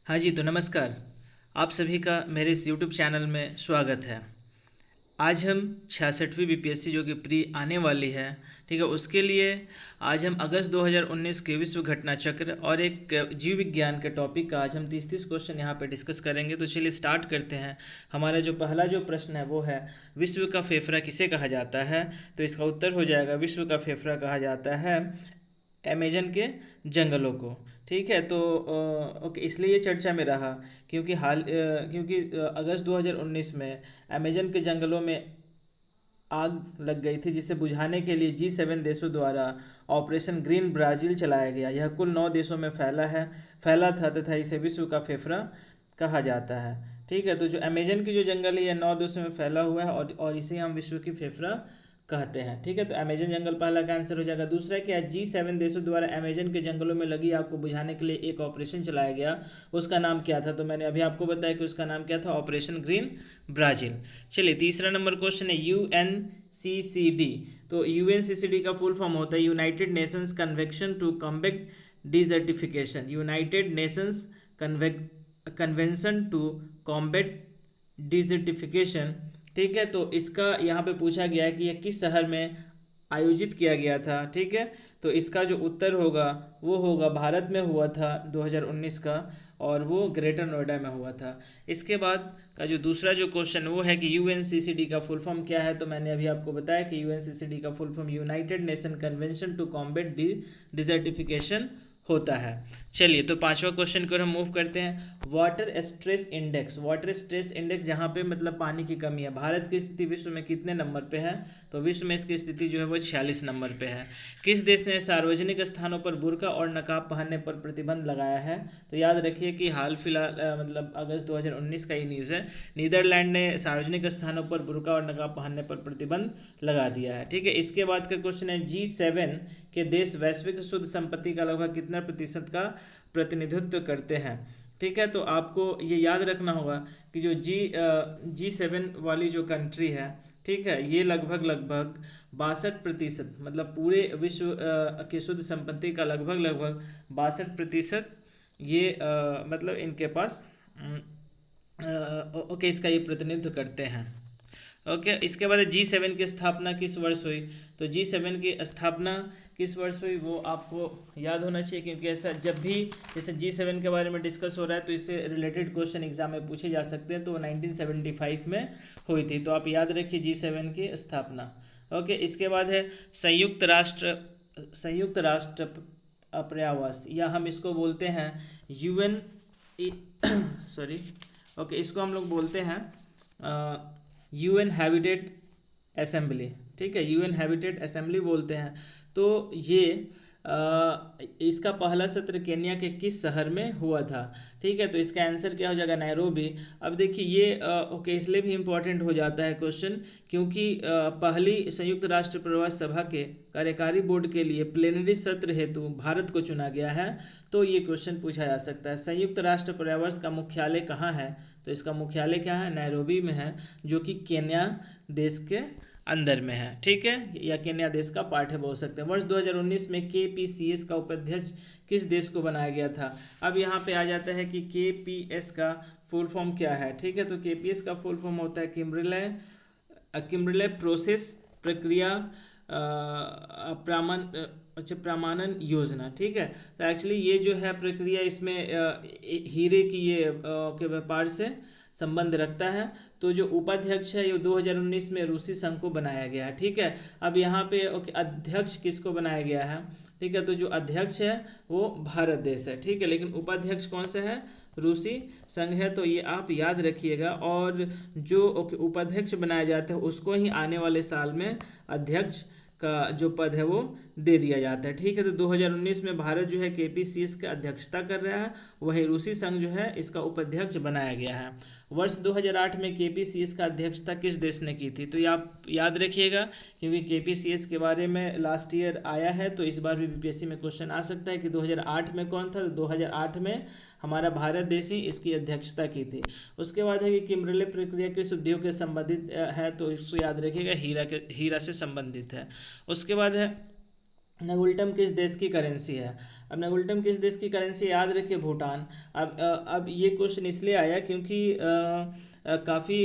हाँ जी, तो नमस्कार। आप सभी का मेरे इस यूट्यूब चैनल में स्वागत है। आज हम 66वीं बीपीएससी जो कि प्री आने वाली है, ठीक है, उसके लिए आज हम अगस्त 2019 के विश्व घटना चक्र और एक जीव विज्ञान के टॉपिक का आज हम 30 क्वेश्चन यहाँ पे डिस्कस करेंगे। तो चलिए स्टार्ट करते हैं। हमारा जो पहला जो प्रश्न है वो है, विश्व का फेफड़ा किसे कहा जाता है? तो इसका उत्तर हो जाएगा, विश्व का फेफड़ा कहा जाता है अमेजन के जंगलों को। ठीक है, तो ओके, इसलिए ये चर्चा में रहा क्योंकि अगस्त 2019 में अमेजन के जंगलों में आग लग गई थी, जिसे बुझाने के लिए G7 देशों द्वारा ऑपरेशन ग्रीन ब्राज़ील चलाया गया। यह कुल 9 देशों में फैला था तथा इसे विश्व का फेफड़ा कहा जाता है। ठीक है, तो जो अमेजन की जो जंगल है, यह 9 देशों में फैला हुआ है और इसे हम विश्व की फेफड़ा कहते हैं। ठीक है, तो अमेजन जंगल पहला का आंसर हो जाएगा। दूसरा क्या है, G7 देशों द्वारा अमेजन के जंगलों में लगी आग को बुझाने के लिए एक ऑपरेशन चलाया गया, उसका नाम क्या था? तो मैंने अभी आपको बताया कि उसका नाम क्या था, ऑपरेशन ग्रीन ब्राज़ील। चलिए, तीसरा नंबर क्वेश्चन है UNCCD। तो UNCCD का फुल फॉर्म होता है united nations convention to combat desertification. United nations convention to combat desertification. ठीक है, तो इसका यहाँ पे पूछा गया है कि यह किस शहर में आयोजित किया गया था। ठीक है, तो इसका जो उत्तर होगा वो होगा, भारत में हुआ था 2019 का, और वो ग्रेटर नोएडा में हुआ था। इसके बाद का जो दूसरा जो क्वेश्चन वो है कि यूएनसीसीडी का फुल फॉर्म क्या है? तो मैंने अभी आपको बताया कि यूएनसीसीडी का full form united nation convention to combat desertification होता है। चलिए, तो पांचवा क्वेश्चन को हम मूव करते हैं। वाटर स्ट्रेस इंडेक्स जहाँ पे मतलब पानी की कमी है, भारत की स्थिति विश्व में कितने नंबर पे है? तो विश्व में इसकी स्थिति जो है वो 46 नंबर पे है। किस देश ने सार्वजनिक स्थानों पर बुर्का और नकाब पहनने पर प्रतिबंध लगाया है? तो याद रखिए कि हाल फिलहाल मतलब अगस्त 2019 का ही न्यूज़ है। नीदरलैंड ने सार्वजनिक स्थानों पर बुर्का और नकाब पहनने पर प्रतिबंध लगा दिया है। ठीक है, इसके बाद का क्वेश्चन है, G7 के देश वैश्विक शुद्ध संपत्ति का लगभग कितना प्रतिशत का प्रतिनिधित्व करते हैं? ठीक है, तो आपको ये याद रखना होगा कि जो G7 वाली जो कंट्री है, ठीक है, ये लगभग 62% मतलब पूरे विश्व की शुद्ध संपत्ति का लगभग 62% ये मतलब इनके पास ओके, इसका ये प्रतिनिधित्व करते हैं। ओके, इसके बाद G7 की स्थापना किस वर्ष हुई? तो G7 की स्थापना किस वर्ष हुई वो आपको याद होना चाहिए, क्योंकि ऐसा जब भी जैसे G7 के बारे में डिस्कस हो रहा है तो इससे रिलेटेड क्वेश्चन एग्जाम में पूछे जा सकते हैं। तो 1975 में हुई थी, तो आप याद रखिए G7 की स्थापना। ओके, इसके बाद है संयुक्त राष्ट्र पर्यावरण, या हम इसको बोलते हैं UN सॉरी, ओके, इसको हम लोग बोलते हैं UN हैबिटेट असेंबली। ठीक है, UN हैबिटेट असेंबली बोलते हैं। तो ये इसका पहला सत्र केन्या के किस शहर में हुआ था? ठीक है, तो इसका आंसर क्या हो जाएगा, नैरोबी। अब देखिए ये ओके, इसलिए भी इम्पोर्टेंट हो जाता है क्वेश्चन, क्योंकि पहली संयुक्त राष्ट्र परिवार सभा के कार्यकारी बोर्ड के लिए प्लेनरी सत्र हेतु भारत को चुना गया है। तो ये क्वेश्चन पूछा जा सकता है, संयुक्त राष्ट्र परिवार का मुख्यालय कहाँ है? तो इसका मुख्यालय क्या है, नैरोबी में है, जो कि केन्या देश के अंदर में है। ठीक है, या केन्या देश का पार्ट है बोल सकते हैं। वर्ष 2019 में KPCS का उपाध्यक्ष किस देश को बनाया गया था? अब यहाँ पे आ जाता है कि KPS का फुल फॉर्म क्या है। ठीक है, तो KPS का फुल फॉर्म होता है किम्बरले प्रोसेस प्रक्रिया प्रमाणन योजना। ठीक है, तो एक्चुअली ये जो है प्रक्रिया, इसमें हीरे की ये के व्यापार से संबंध रखता है। तो जो उपाध्यक्ष है ये 2019 में रूसी संघ को बनाया गया है। ठीक है, अब यहाँ पे ओके, अध्यक्ष किसको बनाया गया है? ठीक है, तो जो अध्यक्ष है वो भारत देश है। ठीक है, लेकिन उपाध्यक्ष कौन सा है? रूसी संघ है। तो ये आप याद रखिएगा, और जो ओके उपाध्यक्ष बनाया जाता है उसको ही आने वाले साल में अध्यक्ष का जो पद है वो दे दिया जाता है। ठीक है, तो 2019 में भारत जो है KPCS का अध्यक्षता कर रहा है, वहीं रूसी संघ जो है इसका उपाध्यक्ष बनाया गया है। वर्ष 2008 में KPCS का अध्यक्षता किस देश ने की थी? तो ये आप याद रखिएगा, क्योंकि KPCS के बारे में लास्ट ईयर आया है, तो इस बार भी BPSC में क्वेश्चन आ सकता है कि 2008 में कौन था? तो 2008 में हमारा भारत देश ही इसकी अध्यक्षता की थी। उसके बाद है कि किम्बरले प्रक्रिया किस उद्योग के संबंधित है? तो इसको याद रखिएगा, हीरा से संबंधित है। उसके बाद है नगुल्टम किस देश की करेंसी है? अब नगुल्टम किस देश की करेंसी, याद रखिए भूटान। अब ये क्वेश्चन इसलिए आया क्योंकि काफ़ी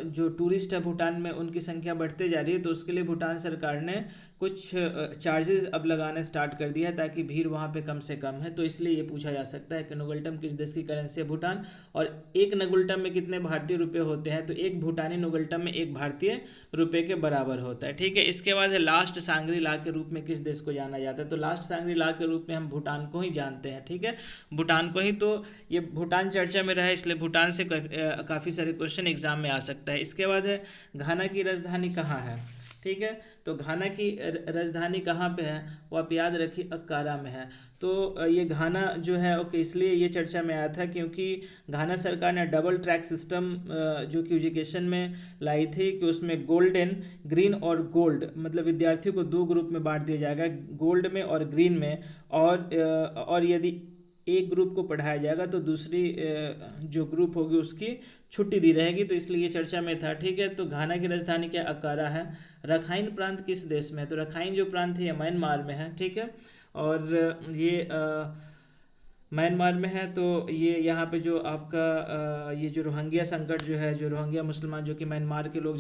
जो टूरिस्ट है भूटान में उनकी संख्या बढ़ते जा रही है, तो उसके लिए भूटान सरकार ने कुछ चार्जेस अब लगाने स्टार्ट कर दिया है ताकि भीड़ वहाँ पे कम से कम है। तो इसलिए ये पूछा जा सकता है कि नगुल्टम किस देश की करेंसी है, भूटान। और एक नगुल्टम में कितने भारतीय रुपये होते हैं, तो एक भूटानी नगुल्टम में एक भारतीय रुपये के बराबर होता है, ठीक है। इसके बाद है लास्ट सांग्री ला के रूप में किस देश को जाना जाता है, तो लास्ट सांग्री ला के रूप में हम भूटान को ही जानते हैं, ठीक है, भूटान को ही। तो ये भूटान चर्चा में रहा है, इसलिए भूटान से काफ़ी सारे क्वेश्चन एग्जाम में आ सकता है। इसके बाद है घाना की राजधानी कहाँ है, ठीक है। तो घाना की राजधानी कहाँ पे है, वो आप याद रखिए अक्कारा में है। तो ये घाना जो है ओके, इसलिए ये चर्चा में आया था क्योंकि घाना सरकार ने डबल ट्रैक सिस्टम जो कि एजुकेशन में लाई थी कि उसमें गोल्डन, ग्रीन और गोल्ड, मतलब विद्यार्थियों को दो ग्रुप में बांट दिया जाएगा, गोल्ड में और ग्रीन में। और यदि एक ग्रुप को पढ़ाया जाएगा तो दूसरी जो ग्रुप होगी उसकी छुट्टी दी रहेगी, तो इसलिए ये चर्चा में था, ठीक है। तो घाना की राजधानी क्या, अक्कारा है। रखाइन प्रांत किस देश में है, तो रखाइन जो प्रांत है ये म्यांमार में है, ठीक है। और ये म्यांमार में है। तो ये यहाँ पे जो आपका ये जो रोहिंग्या संकट जो है, जो रोहिंग्या मुसलमान जो कि म्यांमार के लोग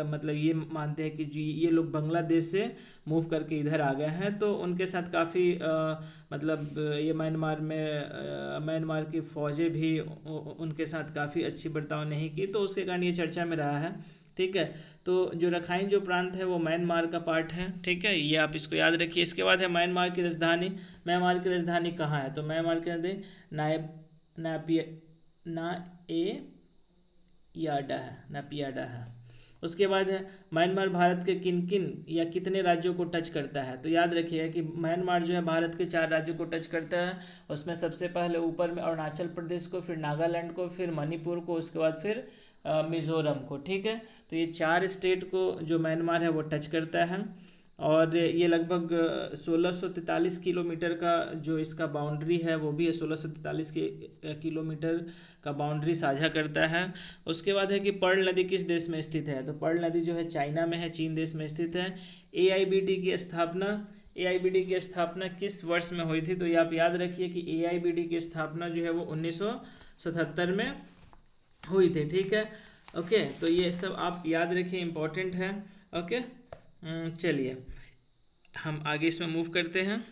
मतलब ये मानते हैं कि जी ये लोग बांग्लादेश से मूव करके इधर आ गए हैं, तो उनके साथ काफ़ी मतलब ये म्यांमार की फ़ौजें भी उनके साथ काफ़ी अच्छी बर्ताव नहीं की, तो उसके कारण ये चर्चा में रहा है, ठीक है। तो जो रखाइन जो प्रांत है वो म्यांमार का पार्ट है, ठीक है, ये आप इसको याद रखिए। इसके बाद है म्यांमार की राजधानी। म्यांमार की राजधानी कहाँ है, तो म्यांमार की राजधानी नापियाडा है। उसके बाद है म्यांमार भारत के किन किन या कितने राज्यों को टच करता है, तो याद रखिएगा कि म्यांमार जो है भारत के 4 राज्यों को टच करता है। उसमें सबसे पहले ऊपर में अरुणाचल प्रदेश को, फिर नागालैंड को, फिर मणिपुर को, उसके बाद फिर मिज़ोरम को, ठीक है। तो ये 4 स्टेट को जो म्यांमार है वो टच करता है। और ये लगभग 1643 किलोमीटर का जो इसका बाउंड्री है वो भी है, 1643 किलोमीटर का बाउंड्री साझा करता है। उसके बाद है कि पर्ल नदी किस देश में स्थित है, तो पर्ल नदी जो है चाइना में है, चीन देश में स्थित है। एआईबीडी की स्थापना किस वर्ष में हुई थी, तो ये आप याद रखिए कि एआईबीडी की स्थापना जो है वो 1977 में हुई थी, ठीक है, ओके। तो ये सब आप याद रखिए, इम्पोर्टेंट है, ओके। चलिए हम आगे इसमें मूव करते हैं।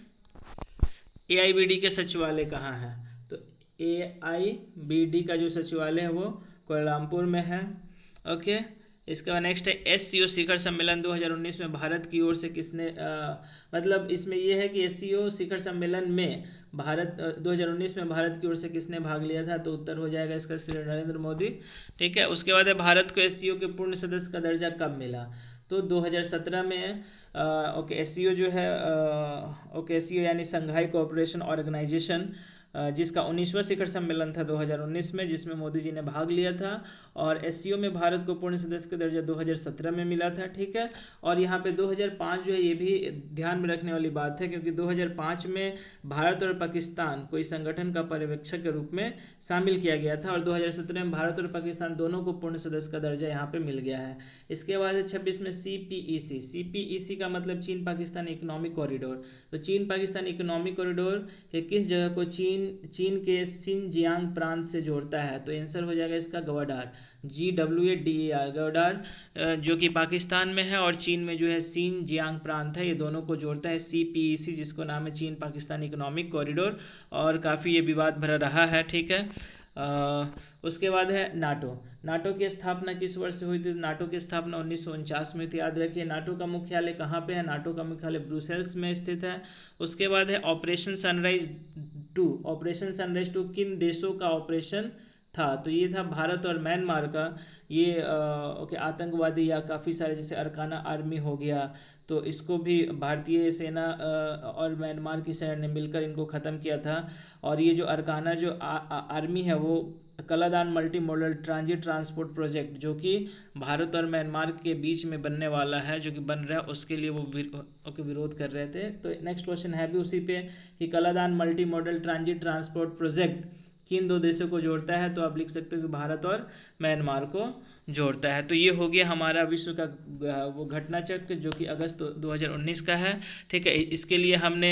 एआईबीडी के सचिवालय कहाँ है, तो एआईबीडी का जो सचिवालय है वो कोलालमपुर में है, ओके। इसके बाद नेक्स्ट है एससीओ शिखर सम्मेलन 2019 में भारत की ओर से किसने मतलब इसमें यह है कि एससीओ शिखर सम्मेलन में भारत 2019 में भारत की ओर से किसने भाग लिया था, तो उत्तर हो जाएगा इसका श्री नरेंद्र मोदी, ठीक है। उसके बाद है भारत को एससीओ के पूर्ण सदस्य का दर्जा कब मिला, तो 2017 में ओके। एससीओ जो है ओके, एससीओ यानी संघाई कोऑपरेशन ऑर्गेनाइजेशन, जिसका 19वां शिखर सम्मेलन था 2019 में, जिसमें मोदी जी ने भाग लिया था। और एससीओ में भारत को पूर्ण सदस्य का दर्जा 2017 में मिला था, ठीक है। और यहाँ पे 2005 जो है ये भी ध्यान में रखने वाली बात है, क्योंकि 2005 में भारत और पाकिस्तान को इस संगठन का पर्यवेक्षक के रूप में शामिल किया गया था, और 2017 में भारत और पाकिस्तान दोनों को पूर्ण सदस्य का दर्जा यहाँ पे मिल गया है। इसके बाद 26 में सीपीईसी का मतलब चीन पाकिस्तान इकोनॉमिक कॉरिडोर। तो चीन पाकिस्तान इकोनॉमिक कॉरिडोर के किस जगह को चीन के सिनजियांग प्रांत से जोड़ता है, तो आंसर हो जाएगा इसका ग्वाडार, GWADER, ग्वाडार, जो कि पाकिस्तान में है और चीन में जो है सिनजियांग प्रांत है, ये दोनों को जोड़ता है CPEC, जिसको नाम है चीन पाकिस्तान इकोनॉमिक कॉरिडोर, और काफ़ी ये विवाद भरा रहा है, ठीक है। उसके बाद है नाटो की स्थापना किस वर्ष से हुई थी, नाटो की स्थापना 1949 में थी, याद रखिए। नाटो का मुख्यालय कहाँ पे है, नाटो का मुख्यालय ब्रुसेल्स में स्थित है। उसके बाद है ऑपरेशन सनराइज 2 किन देशों का ऑपरेशन था, तो ये था भारत और म्यांमार का। ये ओके, आतंकवादी या काफ़ी सारे जैसे अरकाना आर्मी हो गया, तो इसको भी भारतीय सेना और म्यांमार की सेना ने मिलकर इनको ख़त्म किया था। और ये जो अरकाना जो आर्मी है वो Kaladan multi modal transit transport project, जो कि भारत और म्यांमार के बीच में बनने वाला है, जो कि बन रहा है, उसके लिए वो विरोध कर रहे थे। तो नेक्स्ट क्वेश्चन है भी उसी पे कि Kaladan multi modal transit transport project किन दो देशों को जोड़ता है, तो आप लिख सकते हो कि भारत और म्यांमार को जोड़ता है। तो ये हो गया हमारा विश्व का वो घटना चक्र जो कि अगस्त 2019 का है। ठीक है, इसके लिए हमने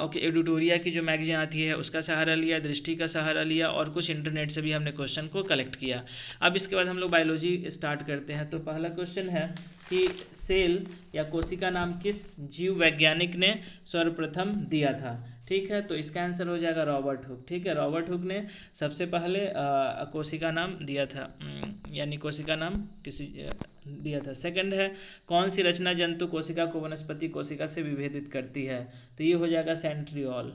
ओके एडिटोरिया की जो मैगजीन आती है उसका सहारा लिया, दृष्टि का सहारा लिया और कुछ इंटरनेट से भी हमने क्वेश्चन को कलेक्ट किया। अब इसके बाद हम लोग बायोलॉजी स्टार्ट करते हैं। तो पहला क्वेश्चन है कि सेल या कोशिका नाम किस जीव वैज्ञानिक ने सर्वप्रथम दिया था। ठीक है, तो इसका आंसर हो जाएगा रॉबर्ट हुक। ठीक है, रॉबर्ट हुक ने सबसे पहले कोशिका नाम दिया था, यानी कोशिका नाम किसी दिया था। सेकंड है कौन सी रचना जंतु कोशिका को वनस्पति कोशिका से विभेदित करती है, तो ये हो जाएगा सेंट्रियोल।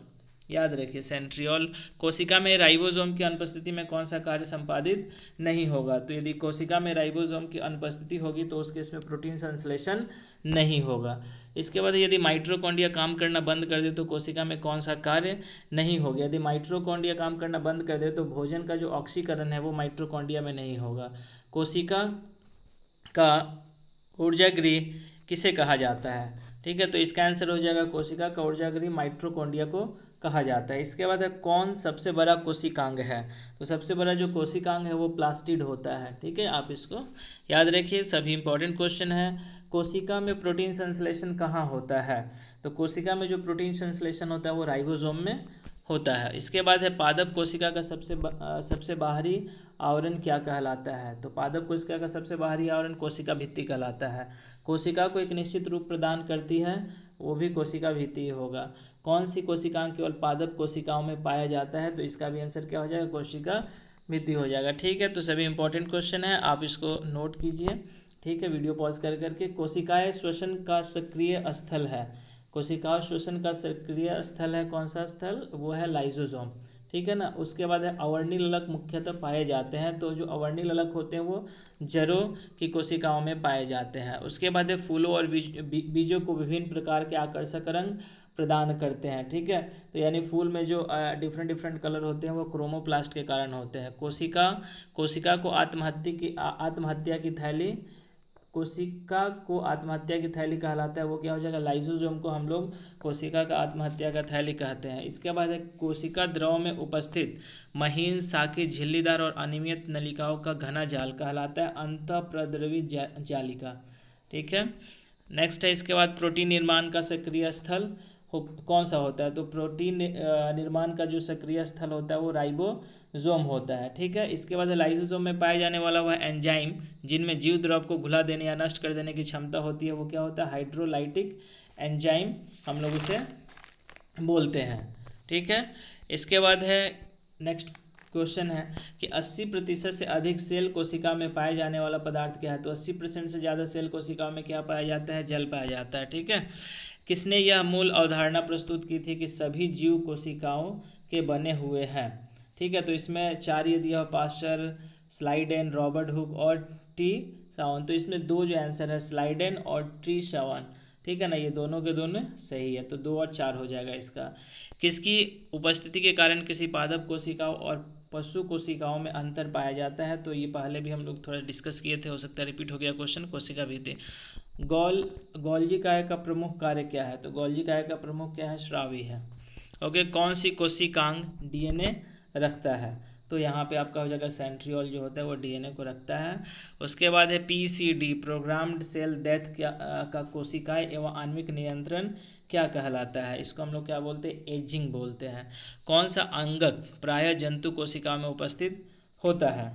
याद रखिए सेंट्रियोल। कोशिका में राइबोसोम की अनुपस्थिति में कौन सा कार्य संपादित नहीं होगा, तो यदि कोशिका में राइबोसोम की अनुपस्थिति होगी तो उस केस में प्रोटीन संश्लेषण नहीं होगा। इसके बाद यदि माइटोकॉन्ड्रिया काम करना बंद कर दे तो कोशिका में कौन सा कार्य नहीं होगा। यदि माइटोकॉन्ड्रिया काम करना बंद कर दे तो भोजन का जो ऑक्सीकरण है वो माइटोकॉन्ड्रिया में नहीं होगा। कोशिका का ऊर्जागृह किसे कहा जाता है। ठीक है, तो इसका आंसर हो जाएगा कोशिका का ऊर्जागृह माइटोकॉन्ड्रिया को कहा जाता है। इसके बाद है कौन सबसे बड़ा कोशिकांग है, तो सबसे बड़ा जो कोशिकांग है वो प्लास्टिड होता है। ठीक है, आप इसको याद रखिए, सभी इंपॉर्टेंट क्वेश्चन है। कोशिका में प्रोटीन संश्लेषण कहाँ होता है, तो कोशिका में जो प्रोटीन संश्लेषण होता है वो राइबोसोम में होता है। इसके बाद है पादप कोशिका का सबसे बाहरी आवरण क्या कहलाता है, तो पादप कोशिका का सबसे बाहरी आवरण कोशिका भित्ति कहलाता है। कोशिका को एक निश्चित रूप प्रदान करती है वो भी कोशिका भित्ति ही होगा। कौन सी कोशिकांग केवल पादप कोशिकाओं में पाया जाता है, तो इसका भी आंसर क्या हो जाएगा, कोशिका भित्ति हो जाएगा। ठीक है, तो सभी इंपॉर्टेंट क्वेश्चन है, आप इसको नोट कीजिए। ठीक है, वीडियो पॉज कर करके। कोशिकाएं श्वसन का सक्रिय स्थल है, कोशिका श्वसन का सक्रिय स्थल है कौन सा स्थल, वो है लाइसोसोम। ठीक है ना। उसके बाद है अवर्णी ललक मुख्यतः पाए जाते हैं, तो जो अवर्णी ललक होते हैं वो जड़ों की कोशिकाओं में पाए जाते हैं। उसके बाद है फूलों और बीजों को विभिन्न प्रकार के आकर्षक रंग प्रदान करते हैं। ठीक है, तो यानी फूल में जो डिफरेंट कलर होते हैं वो क्रोमोप्लास्ट के कारण होते हैं। कोशिका को आत्महत्या की थैली, कोशिका को आत्महत्या की थैली कहलाता है, वो क्या हो जाएगा, लाइसोसोम को हम लोग कोशिका का आत्महत्या का थैली कहते हैं। इसके बाद है कोशिका द्रव में उपस्थित महीन साकी झिल्लीदार और अनियमित नलिकाओं का घना जाल कहलाता है अंतःप्रद्रवी जालिका। ठीक है, नेक्स्ट है इसके बाद प्रोटीन निर्माण का सक्रिय स्थल कौन सा होता है, तो प्रोटीन निर्माण का जो सक्रिय स्थल होता है वो राइबोसोम होता है। ठीक है, इसके बाद लाइसोसोम में पाए जाने वाला वह एंजाइम जिनमें जीव द्रव को घुला देने या नष्ट कर देने की क्षमता होती है वो क्या होता है, हाइड्रोलाइटिक एंजाइम हम लोग उसे बोलते हैं। ठीक है, इसके बाद है नेक्स्ट क्वेश्चन है कि 80% से अधिक सेल कोशिका में पाए जाने वाला पदार्थ क्या है, तो 80% से ज़्यादा सेल कोशिकाओं में क्या पाया जाता है, जल पाया जाता है। ठीक है, किसने यह मूल अवधारणा प्रस्तुत की थी कि सभी जीव कोशिकाओं के बने हुए हैं। ठीक है, तो इसमें 4 ये दिया पास्चर, स्लाइडेन, रॉबर्ट हुक और टी सावन। तो इसमें 2 जो आंसर है स्लाइडेन और टी सावन। ठीक है ना, ये दोनों के दोनों सही है, तो 2 और 4 हो जाएगा इसका। किसकी उपस्थिति के कारण किसी पादप कोशिकाओं और पशु कोशिकाओं में अंतर पाया जाता है, तो ये पहले भी हम लोग थोड़ा डिस्कस किए थे, हो सकता है रिपीट हो गया क्वेश्चन। कोशिका भित्ति। गोल्जी काय का प्रमुख कार्य क्या है, तो गोल्जी काय का प्रमुख क्या है, श्रावी है। ओके, कौन सी कोशिकांग डीएनए रखता है, तो यहाँ पे आपका हो जाएगा सेंट्रियोल जो होता है वो डीएनए को रखता है। उसके बाद है पीसीडी प्रोग्राम्ड सेल डेथ का कोशिकाएं एवं आणविक नियंत्रण क्या कहलाता है, इसको हम लोग क्या बोलते हैं, एजिंग बोलते हैं। कौन सा अंगक प्रायः जंतु कोशिका में उपस्थित होता है,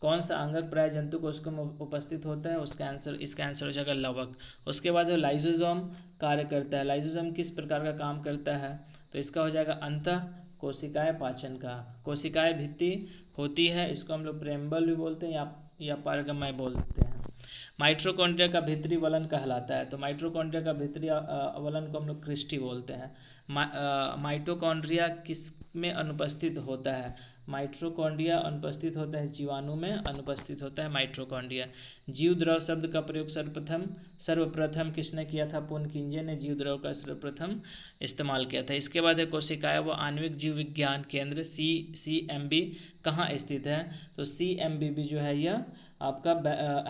कौन सा अंगक प्राय जंतु कोशिका में उपस्थित होता है, इसका आंसर हो जाएगा लवक। उसके बाद जो लाइसोसोम कार्य करता है, लाइसोसोम किस प्रकार का काम करता है, तो इसका हो जाएगा अंतः कोशिकाएं पाचन का। कोशिकाएं भित्ति होती है, इसको हम लोग प्रेम्बल भी बोलते हैं या पारगमय बोलते हैं। माइटोकॉन्ड्रिया का भीतरी वलन कहलाता है, तो माइटोकॉन्ड्रिया का भीतरी अवलन को हम लोग क्रिस्टी बोलते हैं। माइटोकॉन्ड्रिया किस में अनुपस्थित होता है, माइटोकॉन्ड्रिया अनुपस्थित होता है जीवाणु में अनुपस्थित होता है माइटोकॉन्ड्रिया। जीव द्रव शब्द का प्रयोग सर्वप्रथम किसने किया था, पुनकिंजे ने जीव द्रव का सर्वप्रथम इस्तेमाल किया था। इसके बाद है कोशिकाएं व आणविक जीव विज्ञान केंद्र CMB कहाँ स्थित है, तो CMBB जो है यह आपका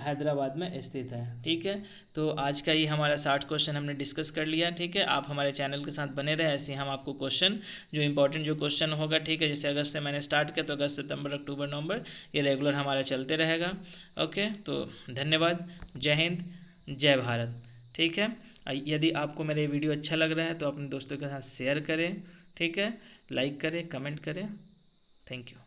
हैदराबाद में स्थित है। ठीक है, तो आज का ये हमारा 60 क्वेश्चन हमने डिस्कस कर लिया। ठीक है, आप हमारे चैनल के साथ बने रहे, ऐसे हम आपको क्वेश्चन जो इंपॉर्टेंट जो क्वेश्चन होगा, ठीक है, जैसे अगस्त से मैंने स्टार्ट स्टार्ट किया तो अगस्त सितंबर अक्टूबर नवंबर ये रेगुलर हमारा चलते रहेगा। ओके, तो धन्यवाद, जय हिंद, जय भारत। ठीक है, यदि आपको मेरा ये वीडियो अच्छा लग रहा है तो अपने दोस्तों के साथ शेयर करें, ठीक है, लाइक करें, कमेंट करें। Thank you.